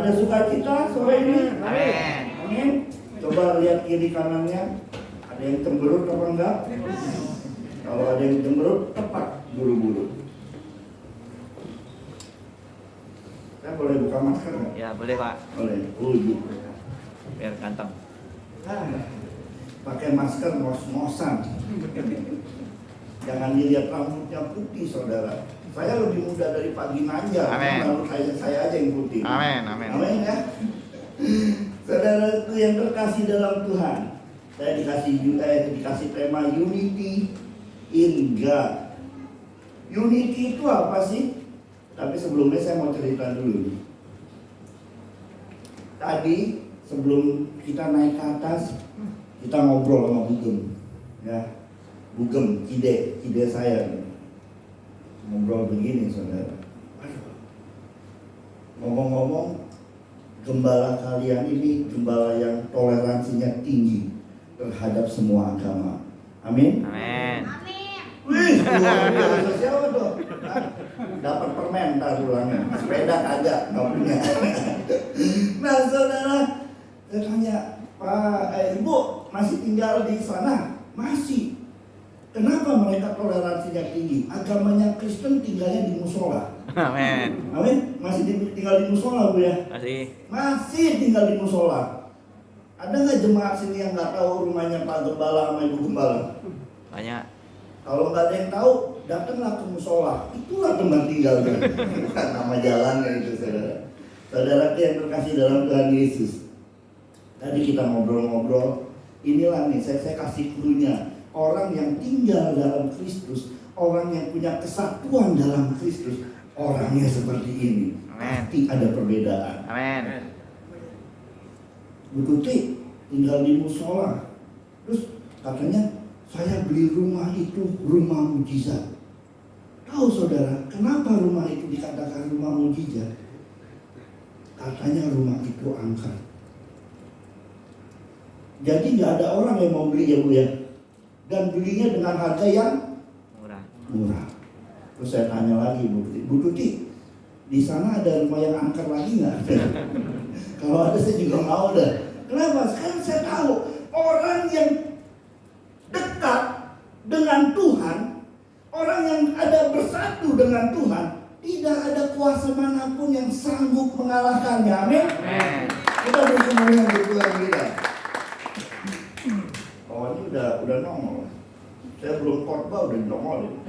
Ada sukacita sore ini? Amin. Amin. Coba lihat kiri kanannya. Ada yang cemberut apa enggak? Kalau ada yang cemberut, tepat buru-buru. Saya boleh buka masker nggak? Ya boleh Pak, Boleh. Gitu. biar ganteng. Pakai masker ngos-ngosan. Jangan dilihat rambutnya putih, saudara. Saya lebih muda dari Pak Ginanjar. Amin. Rambut saya aja yang putih. Amin, amin. Amin ya. Saudaraku yang terkasih dalam Tuhan, saya dikasih tema Unity in God. Unity itu apa sih? Tapi sebelumnya saya mau cerita dulu. Tadi sebelum kita naik ke atas, kita ngobrol sama Bugem, ya. Bugem, ide saya. Ngobrol begini, saudara. Ngomong-ngomong, gembala kalian ini gembala yang toleransinya tinggi terhadap semua agama. Amin. Amin. Wih, luar biasa. Siapa tuh? Dapat permen ntar pulangnya. Sepeda kagak, nggak punya. Nah, saudara, saya tanya, Pak, Ibu masih tinggal di sana? Masih. Kenapa mereka toleransinya tinggi? Agamanya Kristen tinggalnya di musola. Amin. Amin. Masih tinggal di musola, Bu ya? Masih tinggal di musola. Ada nggak jemaat sini yang nggak tahu rumahnya Pak Gembala sama Ibu Gembala? Banyak. Kalau nggak ada yang tahu, datanglah ke musola. Itulah tempat tinggalnya. Bukan nama jalannya itu, saudara. Saudara yang terkasih dalam Tuhan Yesus. Tadi kita ngobrol-ngobrol. Inilah nih, saya kasih clue-nya. Orang yang tinggal dalam Kristus, orang yang punya kesatuan dalam Kristus, orangnya seperti ini. Pasti ada perbedaan. Amin. Bu Tuti tinggal di musola. Terus katanya, saya beli rumah itu rumah mujizat. Tahu saudara, kenapa rumah itu dikatakan rumah mujizat? Katanya rumah itu angker. Jadi nggak ada orang yang mau beli ya Bu ya. Dan belinya dengan harga yang murah. Terus saya tanya lagi Bu Tuti, di sana ada rumah yang angker lagi nggak? Kalau ada saya juga mau dah. Kenapa? Sekarang saya tahu orang yang dekat dengan Tuhan, orang yang ada bersatu dengan Tuhan, tidak ada kuasa manapun yang sanggup mengalahkannya. Amin. Kita bersyukur yang Tuhan kita. Oh, ini udah nongol. Saya belum khotbah udah nongol.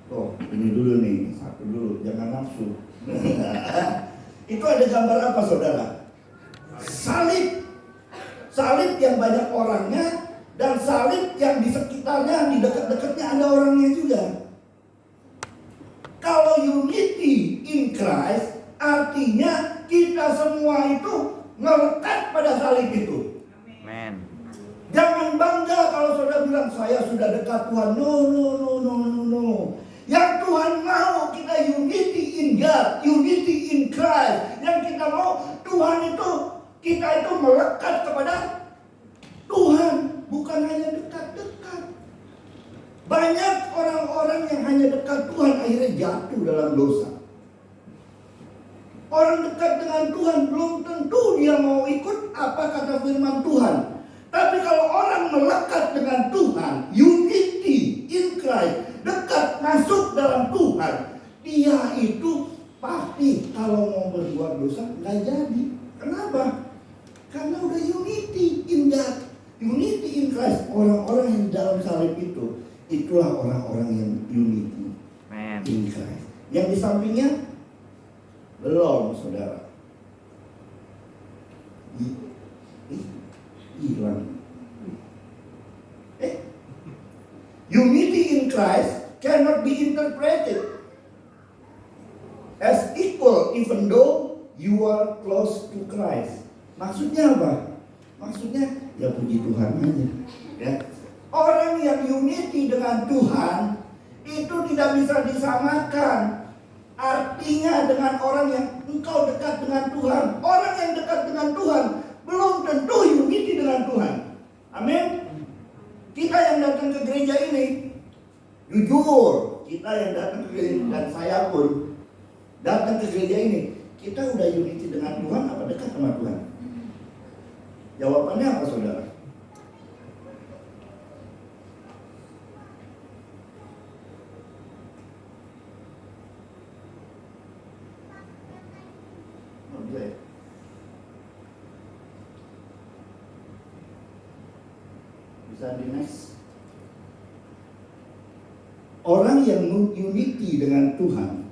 Tuh, ini dulu nih, satu dulu, jangan nafsu. Itu ada gambar apa, saudara? Salib. Salib yang banyak orangnya, dan salib yang di sekitarnya, di dekat-dekatnya ada orangnya juga. Kalau unity in Christ, artinya kita semua itu melekat pada salib itu. Amin. Jangan bangga kalau saudara bilang saya sudah dekat Tuhan. No. Yang Tuhan mau kita unity in God, unity in Christ. Yang kita mau Tuhan itu, kita itu melekat kepada Tuhan, bukan hanya dekat-dekat. Banyak orang-orang yang hanya dekat Tuhan akhirnya jatuh dalam dosa. Orang dekat dengan Tuhan belum tentu dia mau ikut apa kata firman Tuhan. Tapi kalau orang melekat dengan Tuhan, unity in Christ, dekat masuk dalam Tuhan, dia itu pasti kalau mau berbuat dosa nggak jadi. Kenapa? Karena udah unity in God, unity in Christ. Orang-orang yang dalam salib itu, itulah orang-orang yang unity in Christ. Yang di sampingnya belum, saudara. Hilang. Unity in Christ cannot be interpreted as equal even though you are close to Christ. Maksudnya apa? Maksudnya ya puji Tuhan aja. Ya. Orang yang unity dengan Tuhan itu tidak bisa disamakan. Artinya dengan orang yang engkau dekat dengan Tuhan. Orang yang dekat dengan Tuhan belum tentu unity dengan Tuhan. Amin. Kita yang datang ke gereja ini, jujur, kita yang datang ke gereja, dan saya pun datang ke gereja ini, kita udah unity dengan Tuhan apa dekat sama Tuhan? Jawabannya apa, saudara? Oke. Bisa di next. Orang yang unity dengan Tuhan,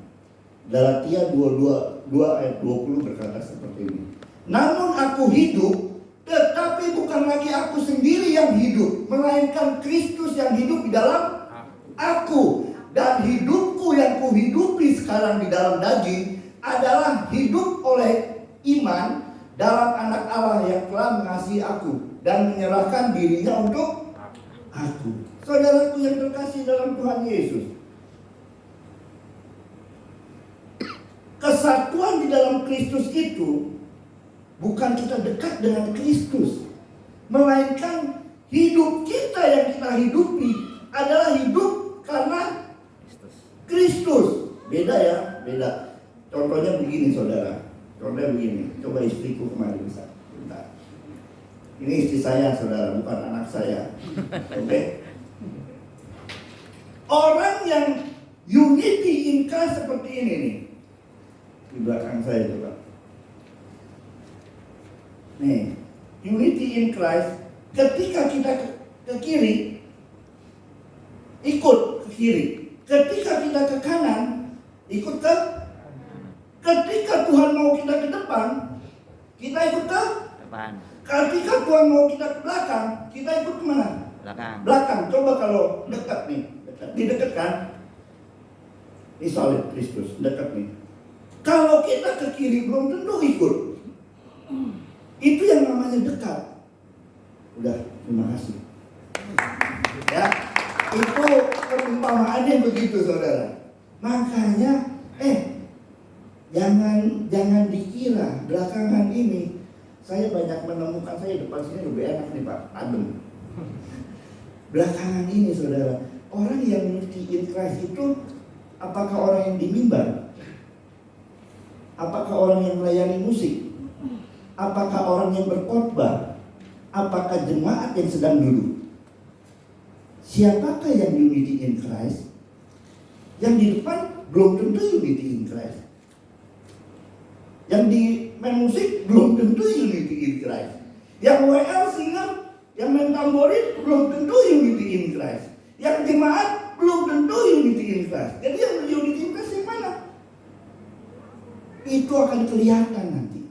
Galatia 2 ayat 20 berkata seperti ini. Namun aku hidup, tetapi bukan lagi aku sendiri yang hidup, melainkan Kristus yang hidup di dalam aku. Dan hidupku yang kuhidupi sekarang di dalam daging adalah hidup oleh iman dalam anak Allah yang telah mengasihi aku dan menyerahkan dirinya untuk aku. Saudaraku yang terkasih dalam Tuhan Yesus, kesatuan di dalam Kristus itu bukan kita dekat dengan Kristus, melainkan hidup kita yang kita hidupi adalah hidup karena Kristus. Beda ya, beda. Contohnya begini, saudara. Contohnya begini. Coba istriku kemarin bisa. Bentar. Ini istri saya, saudara, bukan anak saya. Oke. Orang yang unity in Christ seperti ini nih. Di belakang saya coba. Nih, unity in Christ. Ketika kita ke kiri, ikut ke kiri. Ketika kita ke kanan, ikut ke. Ketika Tuhan mau kita ke depan, kita ikut ke Depan. Ketika Tuhan mau kita ke belakang, kita ikut kemana? Belakang. Belakang. Coba kalau dekat nih, dekat. Di dekat kan? Ini salib Kristus, dekat nih. Kalau kita ke kiri belum tentu ikut. Itu yang namanya dekat. Udah, terima kasih. Ya, itu perumpamaannya begitu, saudara. Makanya, jangan dikira belakangan ini saya banyak menemukan, saya depan sini lebih enak nih Pak, adem. Belakangan ini, saudara, orang yang unity in Christ itu apakah orang yang di mimbar? Apakah orang yang melayani musik? Apakah orang yang berkhotbah? Apakah jemaat yang sedang duduk? Siapakah yang unity in Christ? Yang di depan belum tentu unity in Christ. Yang di main musik belum tentu unity in Christ. Yang WL singer, yang main tamborin belum tentu unity in Christ. Yang jemaat belum tentu unity in Christ. Jadi yang unity in Christ yang mana? Itu akan kelihatan nanti.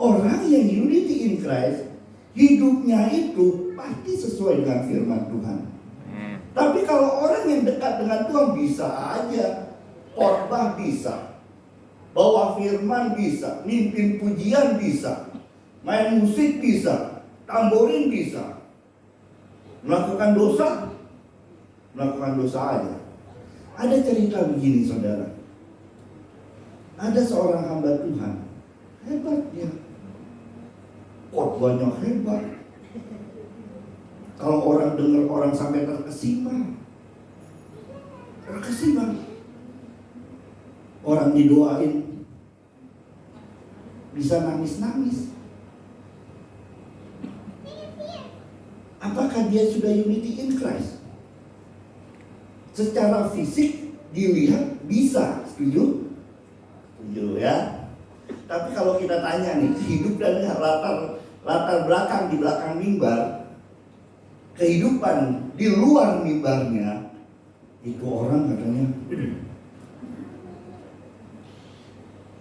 Orang yang unity in Christ, hidupnya itu pasti sesuai dengan firman Tuhan. Tapi kalau orang yang dekat dengan Tuhan bisa aja khotbah bisa, bawa firman bisa, mimpin pujian bisa, main musik bisa, tamborin bisa, melakukan dosa aja. Ada cerita begini, saudara. Ada seorang hamba Tuhan, hebat dia, khotbahnya hebat. Kalau orang dengar, orang sampai terkesima. Orang didoain bisa nangis-nangis. Apakah dia sudah unity in Christ? Secara fisik dilihat bisa, setuju? Setuju ya. Tapi kalau kita tanya nih, hidup dan latar belakang di belakang mimbar, kehidupan di luar mimbarnya, itu orang katanya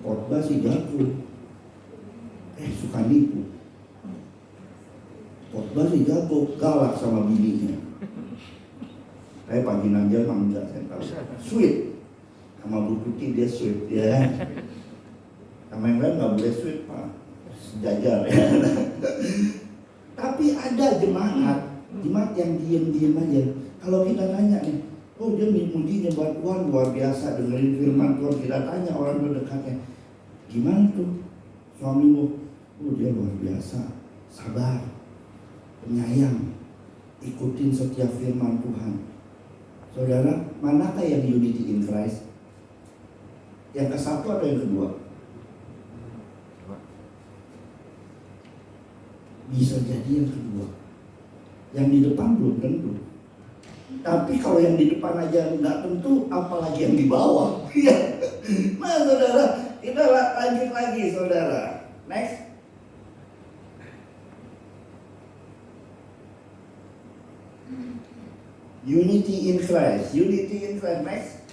khotbah sih jago, suka nipu. Khotbah sih jago, galak sama bininya. Saya panggilan dia emang enggak, saya tahu. Sweet, sama Bu Tuti dia sweet ya. Sama yang lain nggak boleh sweet Pak, sejajar ya. Tapi ada jemaat yang diem aja. Kalau kita tanya nih, oh dia mujinya buat Tuhan luar biasa, dengerin firman Tuhan. Kita tanya orang terdekatnya, gimana tuh suamimu? Oh dia luar biasa, sabar, penyayang, ikutin setiap firman Tuhan. Saudara, manakah yang unity in Christ? Yang ke satu atau yang kedua? Bisa jadi yang kedua. Yang di depan belum tentu. Tapi kalau yang di depan aja nggak tentu, apalagi yang di bawah. Iya. Nah saudara, kita lanjut lagi saudara. Next. Unity in Christ. Unity in Christ. Next.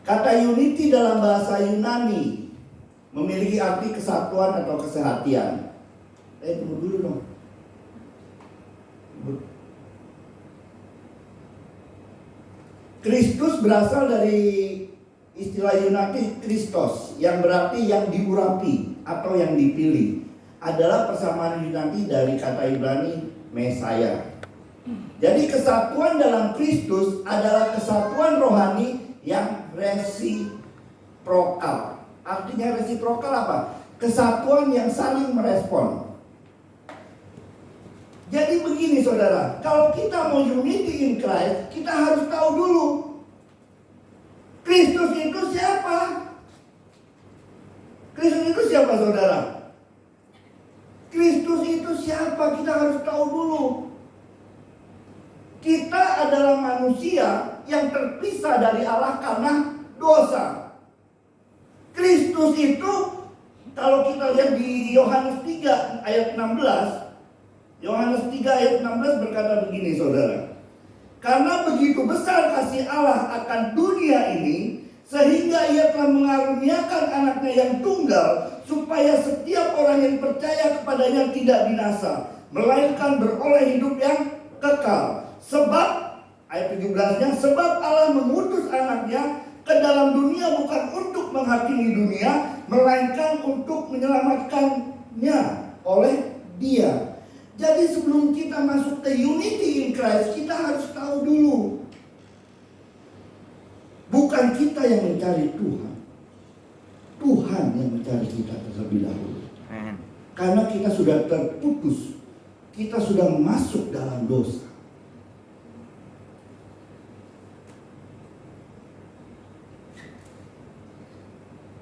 Kata unity dalam bahasa Yunani memiliki arti kesatuan atau kesehatian. Tunggu dulu dong. Kristus berasal dari istilah Yunani Christos, yang berarti yang diurapi atau yang dipilih. Adalah persamaan Yunani dari kata Ibrani Mesaya. Jadi kesatuan dalam Kristus adalah kesatuan rohani yang resiprokal. Artinya resiprokal apa? Kesatuan yang saling merespon. Jadi begini saudara, kalau kita mau unity in Christ, kita harus tahu dulu Kristus itu siapa? Kristus itu siapa saudara? Kristus itu siapa? Kita harus tahu dulu. Kita adalah manusia yang terpisah dari Allah karena dosa. Kristus itu, kalau kita lihat di Yohanes 3 ayat 16, Yohanes 3 ayat 16 berkata begini saudara. Karena begitu besar kasih Allah akan dunia ini, sehingga ia telah mengaruniakan anaknya yang tunggal, supaya setiap orang yang percaya kepadanya tidak binasa, melainkan beroleh hidup yang kekal. Sebab, ayat 17-nya, sebab Allah mengutus anaknya ke dalam dunia bukan untuk menghakimi dunia, melainkan untuk menyelamatkannya oleh Dia. Jadi sebelum kita masuk ke unity in Christ, kita harus tahu dulu. Bukan kita yang mencari Tuhan. Tuhan yang mencari kita terlebih dahulu. Karena kita sudah terputus. Kita sudah masuk dalam dosa.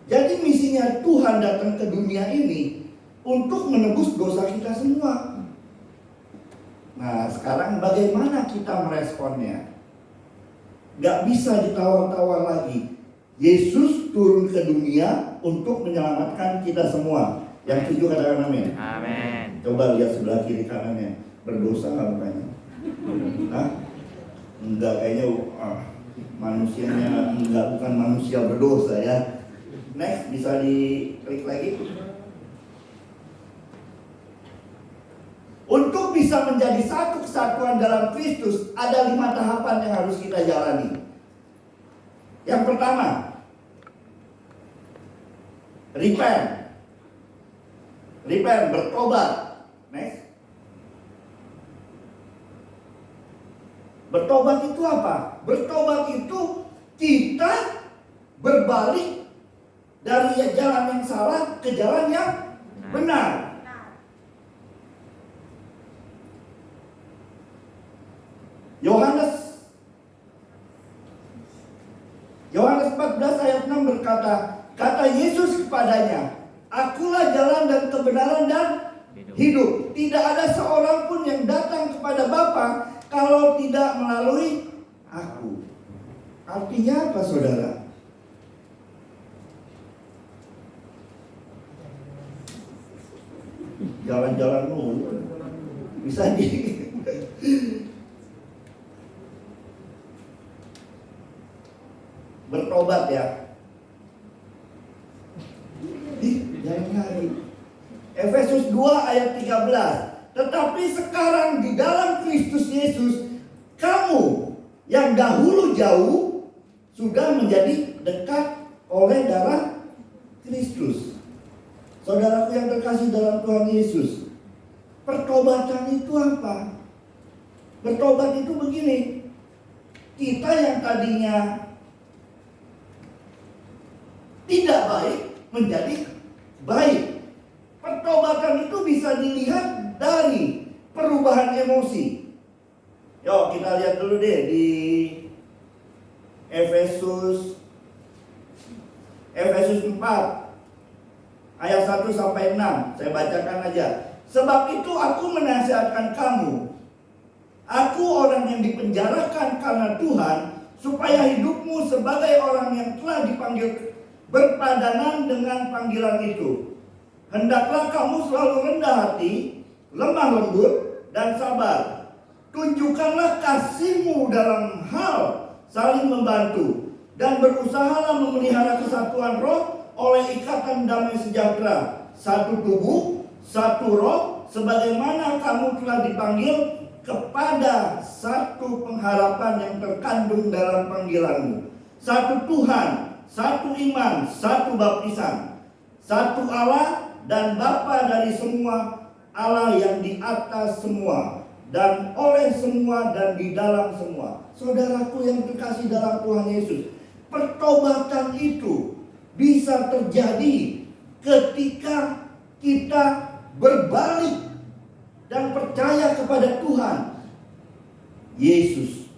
Jadi misinya Tuhan datang ke dunia ini untuk menebus dosa kita semua. Nah sekarang bagaimana kita meresponnya? Gak bisa ditawar-tawar lagi. Yesus turun ke dunia untuk menyelamatkan kita semua. Yang setuju katakan amin. Amin. Coba lihat sebelah kiri kanannya. Berdosa nggak mukanya? Hah? Enggak, kayaknya manusianya enggak, bukan manusia berdosa ya. Next, bisa diklik lagi. Untuk bisa menjadi satu kesatuan dalam Kristus, ada 5 tahapan yang harus kita jalani. Yang pertama, repent. Repent, bertobat. Next. Bertobat itu apa? Bertobat itu kita berbalik dari jalan yang salah ke jalan yang benar. Yohanes 14 ayat 6 berkata, kata Yesus kepadanya, akulah jalan dan kebenaran dan hidup. Tidak ada seorang pun yang datang kepada Bapa kalau tidak melalui aku. Artinya apa saudara? Jalan-jalan mulu. Bisa di bertobat ya. Jangan lari. Efesus 2 ayat 13. Tetapi sekarang di dalam Kristus Yesus, kamu yang dahulu jauh sudah menjadi dekat oleh darah Kristus. Saudaraku yang terkasih dalam Tuhan Yesus, pertobatan itu apa? Bertobat itu begini. Kita yang tadinya tidak baik menjadi baik. Pertobatan itu bisa dilihat dari perubahan emosi. Yuk kita lihat dulu deh di Efesus 4 ayat 1 sampai 6. Saya bacakan aja. Sebab itu aku menasihatkan kamu, aku orang yang dipenjarakan karena Tuhan, supaya hidupmu sebagai orang yang telah dipanggil berpadanan dengan panggilan itu. Hendaklah kamu selalu rendah hati, lemah lembut, dan sabar. Tunjukkanlah kasihmu dalam hal saling membantu, dan berusahalah memelihara kesatuan roh oleh ikatan damai sejahtera. Satu tubuh, satu roh, sebagaimana kamu telah dipanggil kepada satu pengharapan yang terkandung dalam panggilanmu. Satu Tuhan, satu iman, satu baptisan, satu Allah dan Bapa dari semua, Allah yang di atas semua, dan oleh semua dan di dalam semua. Saudaraku yang terkasih dalam Tuhan Yesus, pertobatan itu bisa terjadi ketika kita berbalik dan percaya kepada Tuhan Yesus.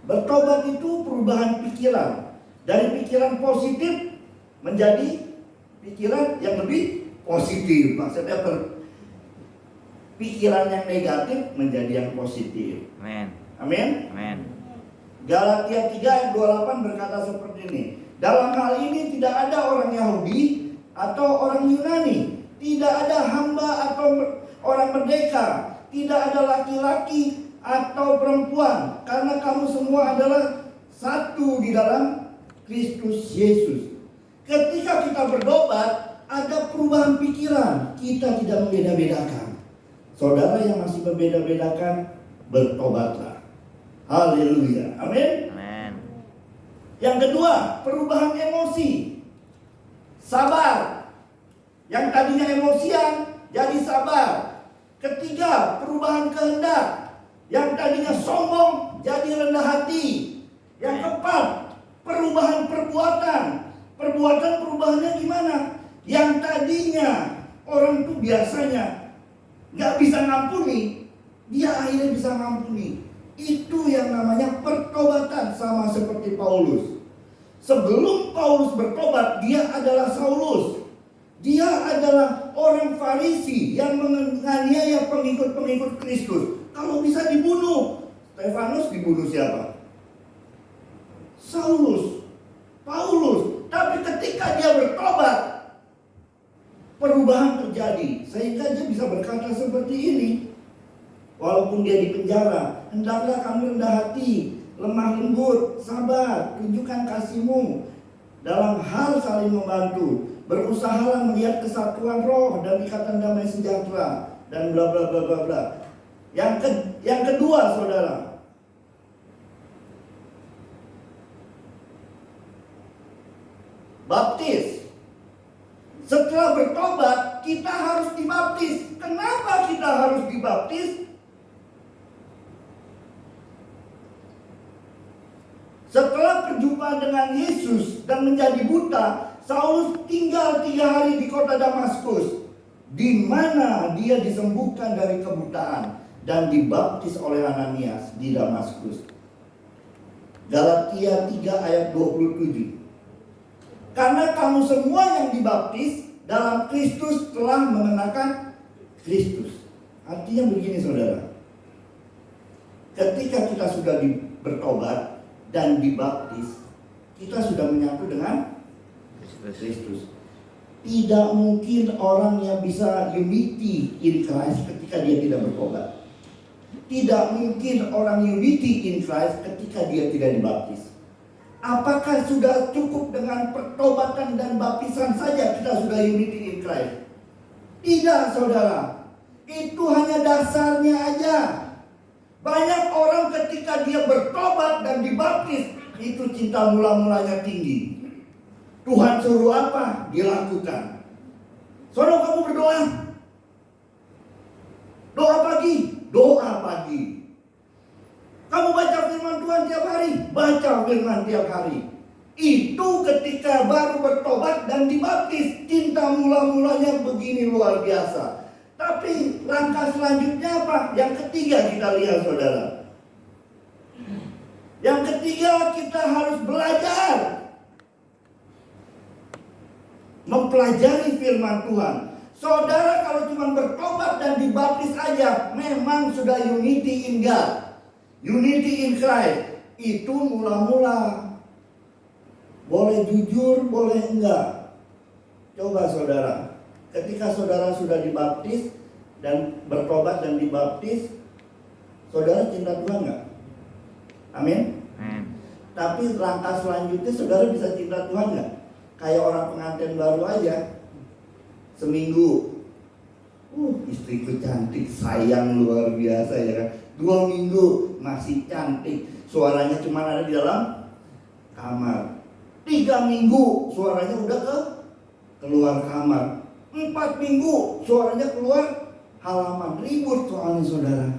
Bertobat itu perubahan pikiran, dari pikiran positif menjadi pikiran yang lebih positif. Maksudnya pikiran yang negatif menjadi yang positif. Amin. Amin. Amin. Galatia 3 ayat 28 berkata seperti ini. Dalam hal ini tidak ada orang Yahudi atau orang Yunani, tidak ada hamba atau orang merdeka, tidak ada laki-laki atau perempuan, karena kamu semua adalah satu di dalam Kristus Yesus. Ketika kita bertobat, ada perubahan pikiran. Kita tidak membeda-bedakan. Saudara yang masih membeda-bedakan, bertobatlah. Haleluya. Amin. Amin. Yang kedua, perubahan emosi. Sabar. Yang tadinya emosian jadi sabar. Ketiga, perubahan kehendak. Yang tadinya sombong jadi rendah hati. Yang keempat, perubahan perbuatan. Perubahannya gimana? Yang tadinya orang tuh biasanya nggak bisa ngampuni, dia akhirnya bisa ngampuni. Itu yang namanya pertobatan, sama seperti Paulus. Sebelum Paulus bertobat, dia adalah Saulus. Dia adalah orang Farisi yang menganiaya pengikut-pengikut Kristus. Kalau bisa dibunuh, Stefanus dibunuh siapa? Saulus, Paulus. Tapi ketika dia bertobat, perubahan terjadi, sehingga dia bisa berkata seperti ini. Walaupun dia di penjara, hendaklah kamu rendah hati, lemah lembut, sabar, tunjukkan kasihmu dalam hal saling membantu, berusahalah melihat kesatuan roh dan ikatan damai sejahtera, dan bla bla bla bla bla. Yang kedua, saudara, baptis. Setelah bertobat, kita harus dibaptis. Kenapa kita harus dibaptis? Setelah perjumpaan dengan Yesus dan menjadi buta, Saulus tinggal 3 hari di kota Damaskus, di mana dia disembuhkan dari kebutaan dan dibaptis oleh Ananias di Damaskus. Galatia 3 ayat 27. Karena kamu semua yang dibaptis dalam Kristus telah mengenakan Kristus. Artinya begini, saudara. Ketika kita sudah bertobat dan dibaptis, kita sudah menyatu dengan Kristus. Tidak mungkin orang yang bisa unity in Christ ketika dia tidak bertobat. Tidak mungkin orang unity in Christ ketika dia tidak dibaptis. Apakah sudah cukup dengan pertobatan dan baptisan saja kita sudah unity in Christ? Tidak, saudara. Itu hanya dasarnya aja. Banyak orang ketika dia bertobat dan dibaptis, itu cinta mula-mulanya tinggi. Tuhan suruh apa? Dilakukan. Saudara, kamu berdoa. Doa pagi. Doa pagi. Kamu baca firman Tuhan tiap hari. Baca firman tiap hari. Itu ketika baru bertobat dan dibaptis. Cinta mula-mulanya begini luar biasa. Tapi langkah selanjutnya apa? Yang ketiga kita lihat, saudara. Yang ketiga, kita harus belajar mempelajari firman Tuhan Saudara kalau cuma bertobat dan dibaptis aja, memang sudah unity in God, unity in Christ. Itu mula-mula. Boleh jujur, boleh enggak. Coba saudara, ketika saudara sudah dibaptis dan bertobat dan dibaptis, saudara cinta Tuhan enggak? Amin. Amen. Tapi langkah selanjutnya saudara bisa cinta Tuhan enggak? Kayak orang pengantin baru aja. Seminggu, istriku cantik, sayang luar biasa ya kan. 2 minggu masih cantik, suaranya cuma ada di dalam kamar. 3 minggu suaranya udah keluar kamar. 4 minggu suaranya keluar halaman, ribut soalnya saudara.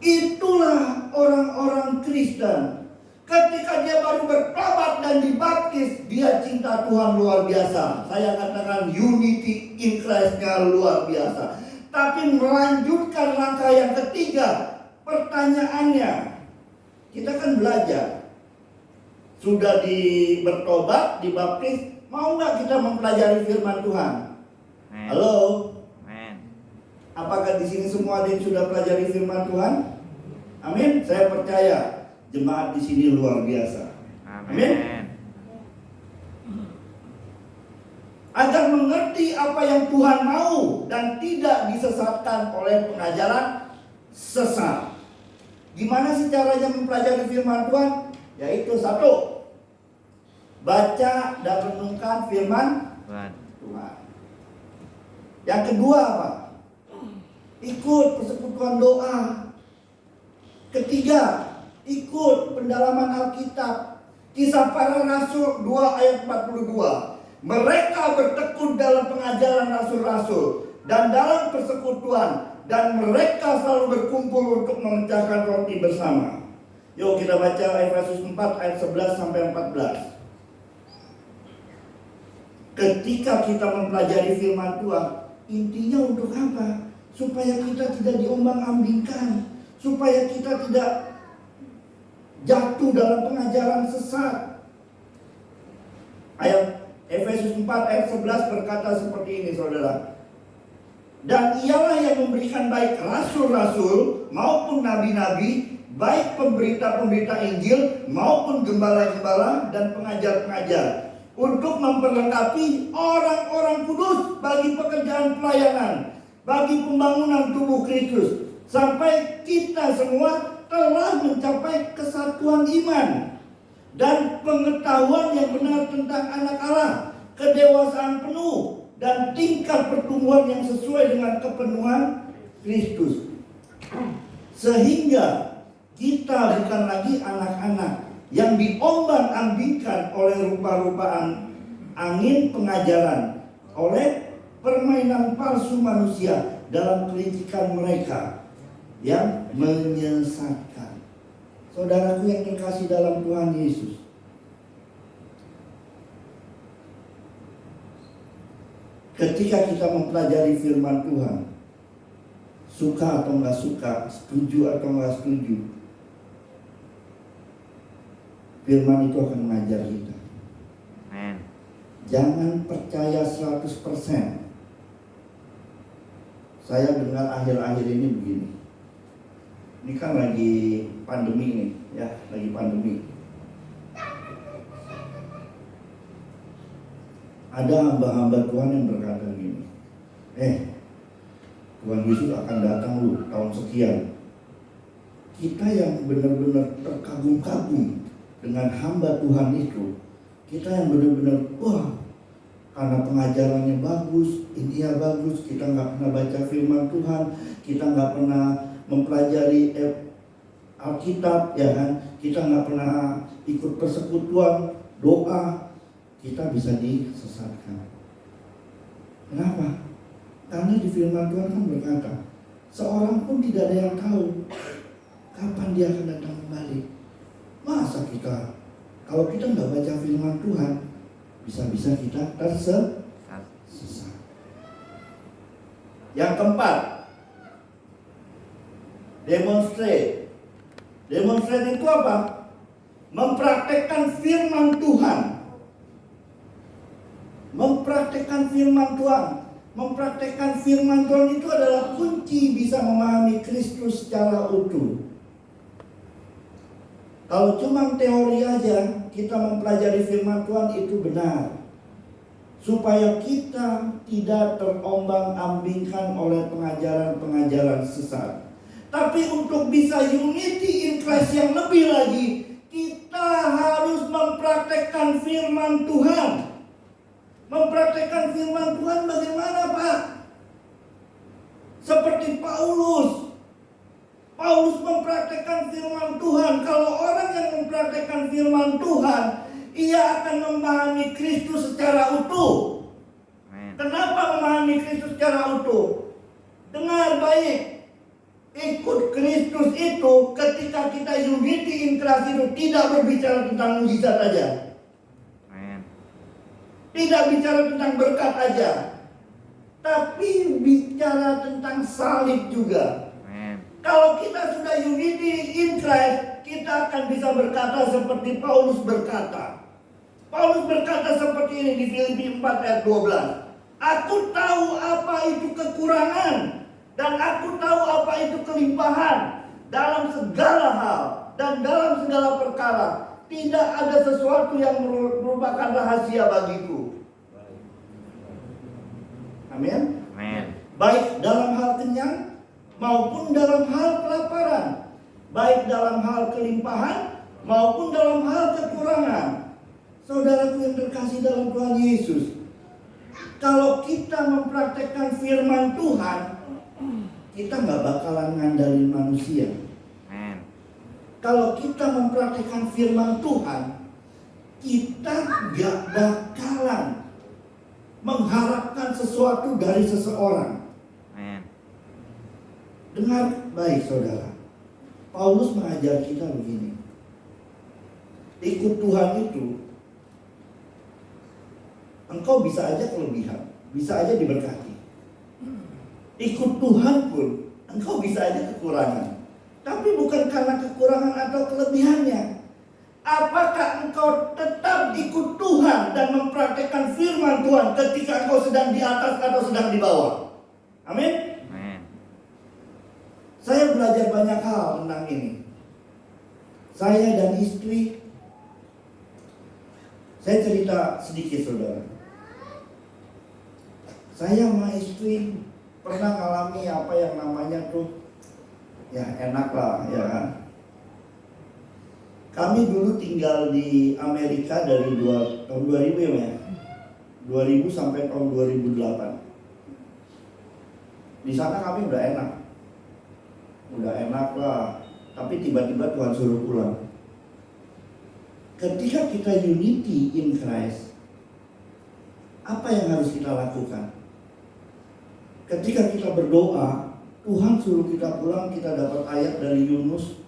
Itulah orang-orang Kristen. Ketika dia baru bertobat dan dibaptis, dia cinta Tuhan luar biasa. Saya katakan unity in Christ-nya luar biasa. Tapi melanjutkan langkah yang ketiga, pertanyaannya, kita kan belajar. Sudah bertobat, dibaptis, mau nggak kita mempelajari firman Tuhan? Amen. Halo? Amen. Apakah di sini semua ada yang sudah pelajari firman Tuhan? Amin. Saya percaya jemaat di sini luar biasa. Amin. Agar mengerti apa yang Tuhan mau dan tidak disesatkan oleh pengajaran sesat. Gimana sih caranya mempelajari firman Tuhan? Yaitu 1, baca dan renungkan firman Tuhan. Yang kedua apa? Ikut persekutuan doa. Ketiga, ikut pendalaman Alkitab. Kisah Para Rasul 2 ayat 42. Mereka bertekun dalam pengajaran rasul-rasul dan dalam persekutuan, dan mereka selalu berkumpul untuk memecahkan roti bersama. Yuk kita baca Efesus 4 ayat 11 sampai 14. Ketika kita mempelajari firman Tuhan, intinya untuk apa? Supaya kita tidak diombang-ambingkan, supaya kita tidak jatuh dalam pengajaran sesat. Efesus 4 ayat 11 berkata seperti ini saudara. Dan ialah yang memberikan baik rasul-rasul maupun nabi-nabi, baik pemberita-pemberita Injil maupun gembala-gembala dan pengajar-pengajar, untuk memperlengkapi orang-orang kudus bagi pekerjaan pelayanan, bagi pembangunan tubuh Kristus, sampai kita semua telah mencapai kesatuan iman dan pengetahuan yang benar tentang anak Allah, kedewasaan penuh dan tingkat pertumbuhan yang sesuai dengan kepenuhan Kristus. Sehingga kita bukan lagi anak-anak yang diombang-ambingkan oleh rupa-rupaan angin pengajaran, oleh permainan palsu manusia dalam kelicikan mereka yang menyesatkan. Saudaraku yang terkasih dalam Tuhan Yesus, ketika kita mempelajari firman Tuhan, suka atau nggak suka, setuju atau nggak setuju, firman itu akan mengajar kita. Amen. Jangan percaya 100%. Saya dengar akhir-akhir ini begini. Ini kan lagi pandemi nih, ya, lagi pandemi. Ada hamba-hamba Tuhan yang berkata gini, Tuhan Yesus akan datang lu tahun sekian. Kita yang benar-benar terkagum-kagum dengan hamba Tuhan itu, kita yang benar-benar karena pengajarannya bagus, ini ya bagus, kita nggak pernah baca firman Tuhan, kita nggak pernah mempelajari Alkitab, ya kan, kita nggak pernah ikut persekutuan doa, kita bisa disesatkan. Kenapa? Karena di firman Tuhan kan berkata, seorang pun tidak ada yang tahu kapan dia akan datang kembali. Masa kita, kalau kita nggak baca firman Tuhan, bisa-bisa kita tersesat. Yang keempat, demonstrate. Demonstrate itu apa? Mempraktekkan firman Tuhan. Mempraktekkan firman Tuhan. Mempraktekkan firman Tuhan itu adalah kunci bisa memahami Kristus secara utuh. Kalau cuma teori aja, kita mempelajari firman Tuhan itu benar. Supaya kita tidak terombang-ambingkan oleh pengajaran-pengajaran sesat. Tapi untuk bisa unity in Christ yang lebih lagi, kita harus mempraktekkan firman Tuhan. Mempraktekkan firman Tuhan bagaimana, Pak? Seperti Paulus. Paulus mempraktekkan firman Tuhan. Kalau orang yang mempraktekkan firman Tuhan, ia akan memahami Kristus secara utuh. Kenapa memahami Kristus secara utuh? Dengar baik. Ikut Kristus itu ketika kita unity in Christ itu tidak berbicara tentang mujizat aja. Tidak bicara tentang berkat aja. Tapi bicara tentang salib juga. Kalau kita sudah unity in Christ, kita akan bisa berkata seperti Paulus berkata. Paulus berkata seperti ini di Filipi 4 ayat 12. Aku tahu apa itu kekurangan dan aku tahu apa itu kelimpahan dalam segala hal dan dalam segala perkara. Tidak ada sesuatu yang merupakan rahasia bagiku. Amin. Baik dalam hal kenyang maupun dalam hal kelaparan, baik dalam hal kelimpahan maupun dalam hal kekurangan. Saudaraku yang terkasih dalam Tuhan Yesus, kalau kita mempraktekkan firman Tuhan, kita nggak bakalan ngandalin manusia. Kalau kita mempraktekkan firman Tuhan, kita nggak bakalan mengharapkan sesuatu dari seseorang. Dengar baik saudara, Paulus mengajar kita begini. Ikut Tuhan itu, engkau bisa aja kelebihan, bisa aja diberkati. Ikut Tuhan pun, engkau bisa aja kekurangan. Tapi bukan karena kekurangan atau kelebihannya. Apakah engkau tetap ikut Tuhan dan mempraktekkan firman Tuhan ketika engkau sedang di atas atau sedang di bawah? Amin. Saya belajar banyak hal tentang ini. Saya dan istri, saya cerita sedikit saudara. Saya sama istri pernah ngalami apa yang namanya tuh, ya enak lah ya kan. Kami dulu tinggal di Amerika dari tahun 2000 ya. 2000 sampai tahun 2008. Di sana kami udah enak. Udah enak lah. Tapi tiba-tiba Tuhan suruh pulang. Ketika kita unity in Christ, apa yang harus kita lakukan? Ketika kita berdoa, Tuhan suruh kita pulang, kita dapat ayat dari Yunus.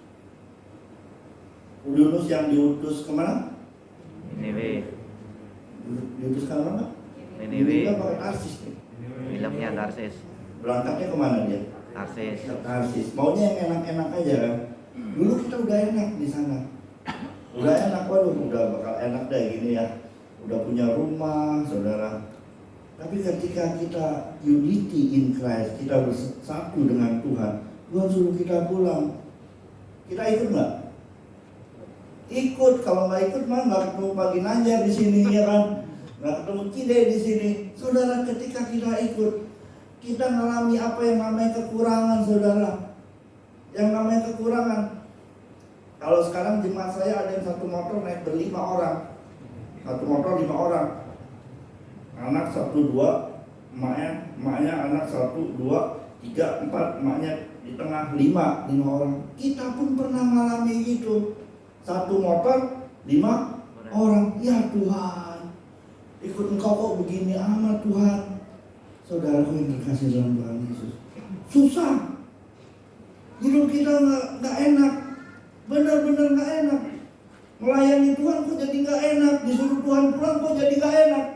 Yunus yang diutus kemana? Niniwe. Diutus ke mana? Niniwe. Kita pakai Tarsis nih. Filmnya Tarsis. Berangkatnya kemana dia? Tarsis. Maunya yang enak-enak aja kan? Dulu kita udah enak di sana. Udah enak, waduh, udah bakal enak deh gini ya. Udah punya rumah, saudara. Tapi ketika kita unity in Christ, kita bersatu dengan Tuhan, Tuhan suruh kita pulang. Kita ikut nggak? Ikut. Kalau nggak ikut mah nggak ketemu Pagi Nanjar di sini ya kan, nggak ketemu Cide di sini. Saudara, ketika kita ikut, kita mengalami apa yang namanya kekurangan, saudara. Yang namanya kekurangan. Kalau sekarang jemaat saya ada yang satu motor naik ber-5 orang, satu motor 5 orang. Anak 1, 2, emaknya anak 1, 2, 3, 4, emaknya di tengah 5 orang. Kita pun pernah mengalami itu. Satu motor 5 orang. Ya Tuhan, ikut engkau kok begini amat Tuhan. Saudaraku yang terkasih dalam Tuhan Yesus, susah. Hidup kita nggak enak, benar-benar nggak enak. Melayani Tuhan kok jadi nggak enak, disuruh Tuhan pulang kok jadi nggak enak.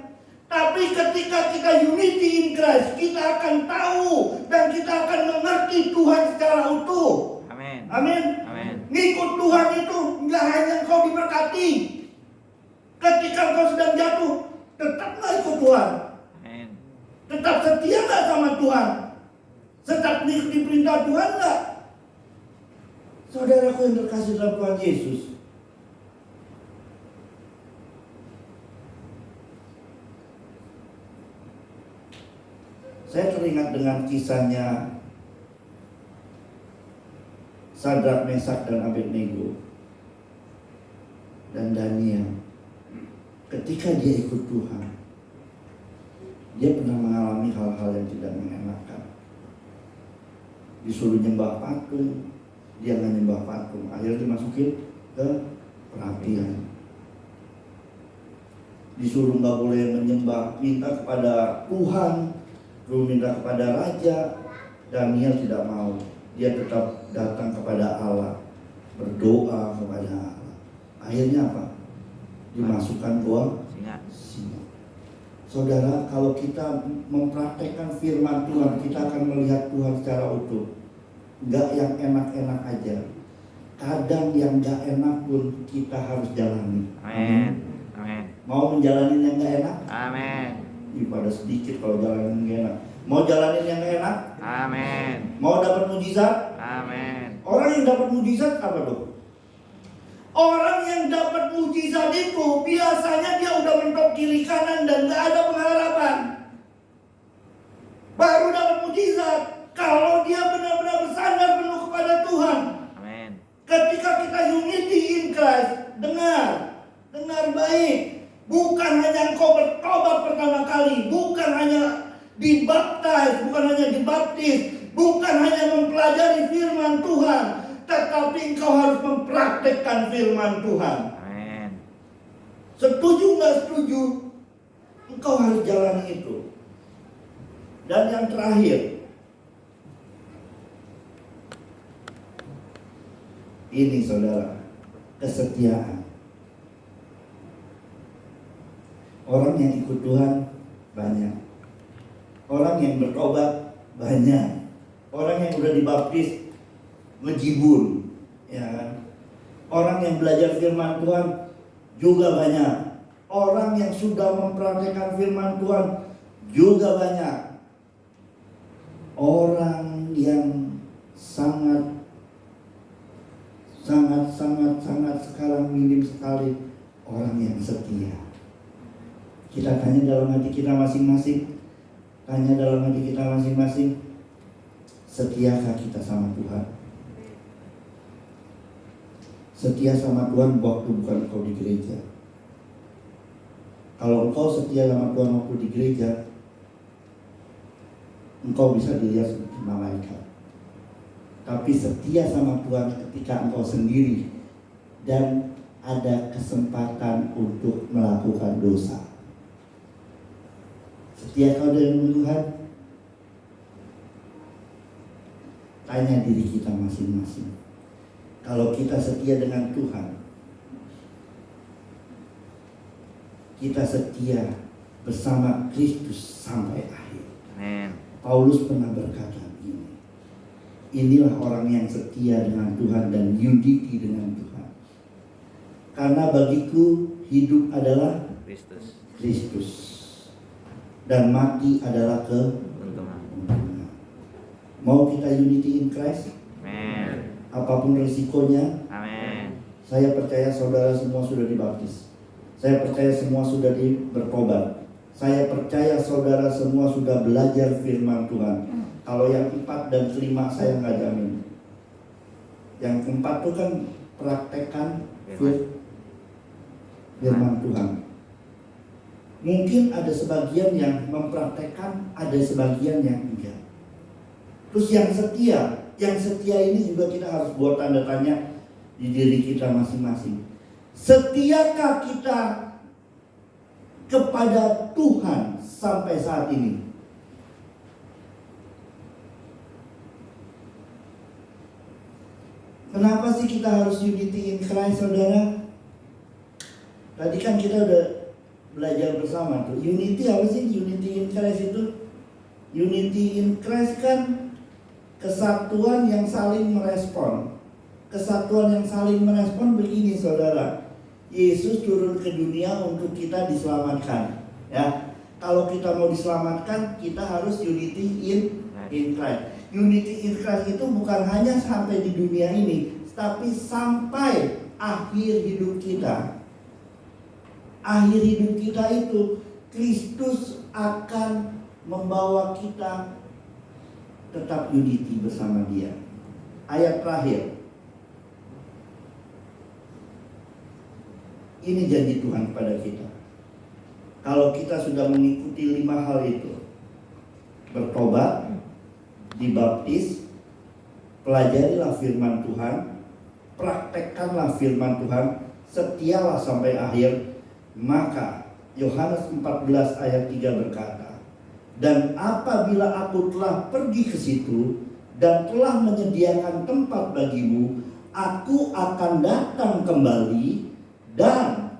Tapi ketika kita unity in Christ, kita akan tahu dan kita akan mengerti Tuhan secara utuh. Amin. Ngikut Tuhan itu nggak hanya engkau diberkati. Ketika engkau sedang jatuh, tetap nggak ikut Tuhan. Tetap setia nggak sama Tuhan? Tetap mengikuti perintah Tuhan nggak? Saudaraku yang terkasih dalam Tuhan Yesus, saya teringat dengan kisahnya Sadrak, Mesak, dan Abednego dan Daniel. Ketika dia ikut Tuhan, dia pernah mengalami hal-hal yang tidak mengenakan. Disuruh nyembah patung, dia nggak nyembah patung, akhirnya dimasukin ke perapian. Disuruh nggak boleh menyembah, minta kepada Tuhan, lalu minta kepada raja. Daniel tidak mau, dia tetap datang kepada Allah, berdoa kepada Allah. Akhirnya apa? Dimasukkan gua singa. Saudara, kalau kita mempraktekkan firman Tuhan, kita akan melihat Tuhan secara utuh. Enggak yang enak-enak aja. Kadang yang enggak enak pun kita harus jalani. Amin. Amin. Mau menjalani yang enggak enak? Amin. Pada sedikit kalau jalanin yang enak. Mau jalanin yang enggak enak? Amin. Mau dapat mujizat? Amin. Orang yang dapat mujizat apa dong? Orang yang dapat mujizat itu biasanya dia udah mentok kiri kanan dan gak ada pengharapan. Baru dapat mujizat kalau dia benar-benar bersandar penuh kepada Tuhan. Amin. Ketika kita unity in Christ, dengar baik. Bukan hanya engkau bertobat pertama kali, bukan hanya dibaptis, bukan hanya dibaptis, bukan hanya mempelajari firman Tuhan, tetapi engkau harus mempraktekkan firman Tuhan. Amin. Setuju nggak setuju? Engkau harus jalani itu. Dan yang terakhir, ini saudara, kesetiaan. Orang yang ikut Tuhan banyak, orang yang bertobat banyak, orang yang udah dibaptis ngejibun, ya kan? Orang yang belajar firman Tuhan juga banyak. Orang yang sudah mempraktekkan firman Tuhan juga banyak. Orang yang sangat sekarang minim sekali orang yang setia. Kita tanya dalam hati kita masing-masing, setiakah kita sama Tuhan? Setia sama Tuhan waktu bukan engkau di gereja. Kalau engkau setia sama Tuhan waktu di gereja, engkau bisa dilihat seperti malaikat. Tapi setia sama Tuhan ketika engkau sendiri dan ada kesempatan untuk melakukan dosa. Setia kau dengan Tuhan? Tanya diri kita masing-masing. Kalau kita setia dengan Tuhan, kita setia bersama Kristus sampai akhir. Amin. Paulus pernah berkata ini. Inilah orang yang setia dengan Tuhan dan unity dengan Tuhan. Karena bagiku hidup adalah Kristus. Dan mati adalah keuntungan. Mau kita unity in Christ? Amin. Apapun risikonya. Amin. Saya percaya saudara semua sudah dibaptis. Saya percaya semua sudah bertobat. Saya percaya saudara semua sudah belajar firman Tuhan. Kalau yang 4 dan 5 saya nggak jamin. Yang 4 itu kan praktekkan firman Tuhan. Mungkin ada sebagian yang mempraktekkan, ada sebagian yang enggak. Terus yang setia ini juga kita harus buat tanda tanya di diri kita masing-masing. Setiakah kita kepada Tuhan sampai saat ini? Kenapa sih kita harus unity in Christ, saudara? Tadi kan kita udah belajar bersama tuh. Unity apa sih? Unity in Christ itu? Unity in Christ kan kesatuan yang saling merespon. Kesatuan yang saling merespon begini, saudara. Yesus turun ke dunia untuk kita diselamatkan, ya. Kalau kita mau diselamatkan, kita harus unity in Christ. Unity in Christ itu bukan hanya sampai di dunia ini, tapi sampai akhir hidup kita. Akhir hidup kita itu Kristus akan membawa kita tetap unity bersama Dia. Ayat terakhir. Ini janji Tuhan kepada kita. Kalau kita sudah mengikuti 5 hal itu, bertobat, dibaptis, pelajarilah firman Tuhan, praktekkanlah firman Tuhan, setialah sampai akhir, maka Yohanes 14 ayat 3 berkata, dan apabila aku telah pergi ke situ dan telah menyediakan tempat bagimu, aku akan datang kembali dan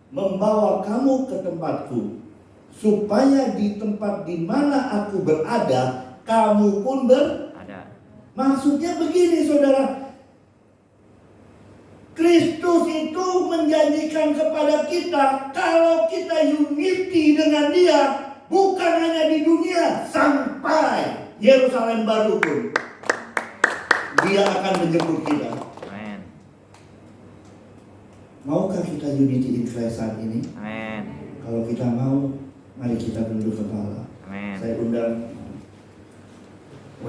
membawa kamu ke tempatku, supaya di tempat di mana aku berada, kamu pun berada. Maksudnya begini saudara, Kristus itu menjanjikan kepada kita, kalau kita unity dengan Dia, bukan hanya di dunia, sampai Yerusalem baru pun Dia akan menjemput kita. Amin. Maukah kita unity in Christ saat ini? Amin. Kalau kita mau, mari kita tunduk kepala. Amin. Saya undang